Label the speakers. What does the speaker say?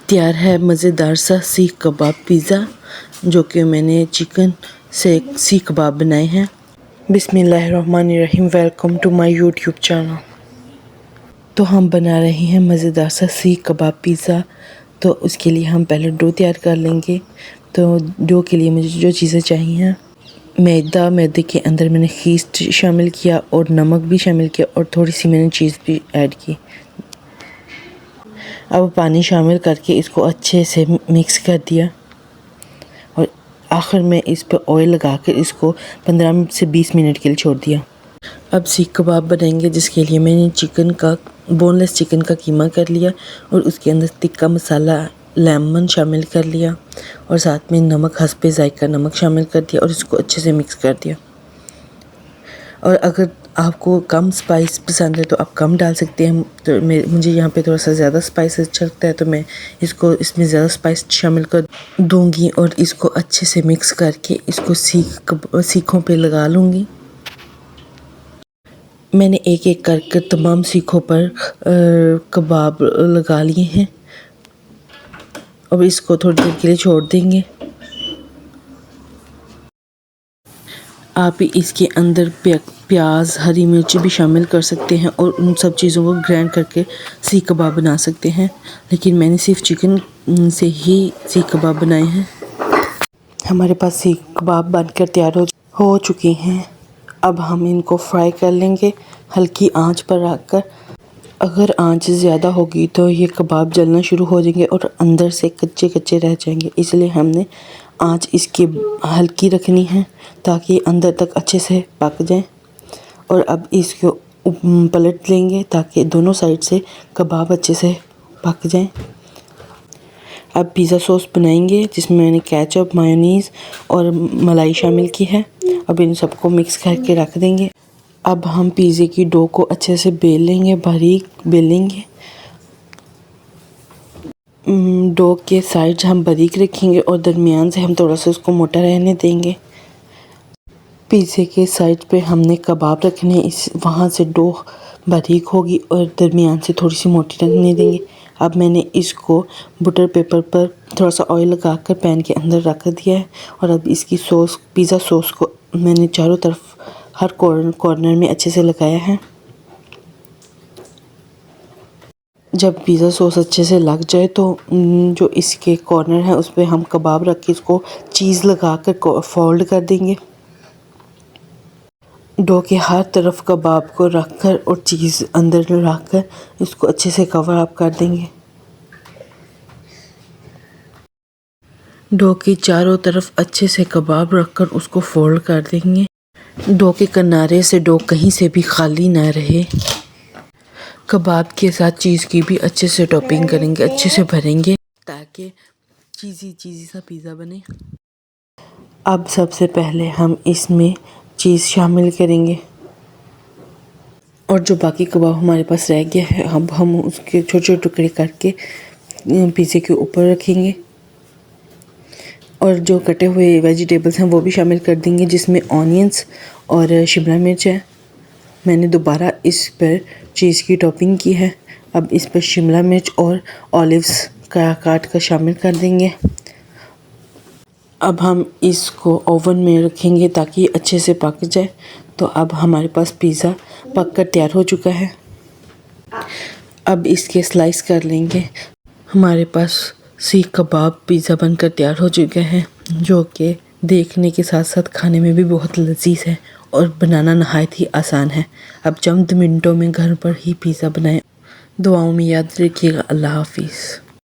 Speaker 1: तैयार है मज़ेदार सा सीख कबाब पिज़्ज़ा, जो कि मैंने चिकन से सीख कबाब बनाए हैं। बिस्मिल्लाहिर्रहमानिर्रहीम। Welcome to my YouTube channel. तो हम बना रहे हैं मज़ेदार सा सीख कबाब पिज़्ज़ा। तो उसके लिए हम पहले डो तैयार कर लेंगे। तो डो के लिए मुझे जो चीज़ें चाहिए, मैदे के अंदर मैंने खीस्ट शामिल किया और नमक भी शामिल किया और थोड़ी सी मैंने चीज़ भी ऐड की। अब पानी शामिल करके इसको अच्छे से मिक्स कर दिया और आखिर में इस पर ऑयल लगा कर इसको 15 से 20 मिनट के लिए छोड़ दिया। अब सीख कबाब बनाएंगे, जिसके लिए मैंने बोनलेस चिकन का कीमा कर लिया और उसके अंदर तिक्का मसाला लेमन शामिल कर लिया और साथ में नमक हस्बे ज़ायका नमक शामिल कर दिया और इसको अच्छे से मिक्स कर दिया। और अगर आपको कम स्पाइस पसंद है तो आप कम डाल सकते हैं। तो मुझे यहाँ पे थोड़ा सा ज़्यादा स्पाइस अच्छा लगता है, तो मैं इसमें ज़्यादा स्पाइस शामिल कर दूँगी और इसको अच्छे से मिक्स करके इसको सीखों पे लगा लूँगी। मैंने एक एक करके तमाम सीखों पर कबाब लगा लिए हैं। अब इसको थोड़ी देर के लिए छोड़ देंगे। आप इसके अंदर प्याज हरी मिर्च भी शामिल कर सकते हैं और उन सब चीज़ों को ग्राइंड करके सीख कबाब बना सकते हैं, लेकिन मैंने सिर्फ चिकन से ही सीख कबाब बनाए हैं। हमारे पास सीख कबाब बनकर तैयार हो चुके हैं। अब हम इनको फ्राई कर लेंगे हल्की आंच पर रखकर। अगर आंच ज़्यादा होगी तो ये कबाब जलना शुरू हो जाएंगे और अंदर से कच्चे कच्चे रह जाएंगे, इसलिए हमने आंच इसकी हल्की रखनी है ताकि अंदर तक अच्छे से पक जाए। और अब इसको पलट लेंगे ताकि दोनों साइड से कबाब अच्छे से पक जाए। अब पिज़्ज़ा सॉस बनाएंगे, जिसमें मैंने केचप, मायोनीज़ और मलाई शामिल की है। अब इन सबको मिक्स करके रख देंगे। अब हम पिज़्ज़े की डो को अच्छे से बेल लेंगे, बारीक बेलेंगे। डो के साइड्स हम बारीक रखेंगे और दरमियान से हम थोड़ा सा उसको मोटा रहने देंगे। पिज़्ज़े के साइड पे हमने कबाब रखने, वहाँ से डो बारीक होगी और दरमियान से थोड़ी सी मोटी रखने देंगे। अब मैंने इसको बटर पेपर पर थोड़ा सा ऑयल लगाकर पैन के अंदर रख दिया है और अब इसकी पिज़्ज़ा सॉस को मैंने चारों तरफ हर कॉर्नर में अच्छे से लगाया है। जब पिज़्ज़ा सॉस अच्छे से लग जाए तो जो इसके कॉर्नर है उस पर हम कबाब रख के इसको चीज़ लगा कर फोल्ड कर देंगे। डो के हर तरफ कबाब को रखकर और चीज़ अंदर रखकर इसको अच्छे से कवर अप कर देंगे। डो के चारों तरफ अच्छे से कबाब रखकर उसको फोल्ड कर देंगे। डो के किनारे से डो कहीं से भी खाली ना रहे। कबाब के साथ चीज़ की भी अच्छे से टॉपिंग करेंगे, अच्छे से भरेंगे ताकि चीज़ी सा पिज़्ज़ा बने। अब सबसे पहले हम इसमें चीज़ शामिल करेंगे और जो बाकी कबाब हमारे पास रह गया है अब हम उसके छोटे छोटे टुकड़े करके पिज़्ज़े के ऊपर रखेंगे और जो कटे हुए वेजिटेबल्स हैं वो भी शामिल कर देंगे, जिसमें ऑनियंस और शिमला मिर्च है। मैंने दोबारा इस पर चीज़ की टॉपिंग की है। अब इस पर शिमला मिर्च और ऑलिव्स का काट कर शामिल कर देंगे। अब हम इसको ओवन में रखेंगे ताकि अच्छे से पक जाए। तो अब हमारे पास पिज़्ज़ा पक कर तैयार हो चुका है। अब इसके स्लाइस कर लेंगे। हमारे पास सीख कबाब पिज़्ज़ा बनकर तैयार हो चुके हैं, जो कि देखने के साथ साथ खाने में भी बहुत लजीज है और बनाना नहायत ही आसान है। अब चंद मिनटों में घर पर ही पिज़्ज़ा बनाएं। दुआओं में याद रखिएगा। अल्लाह हाफिज़।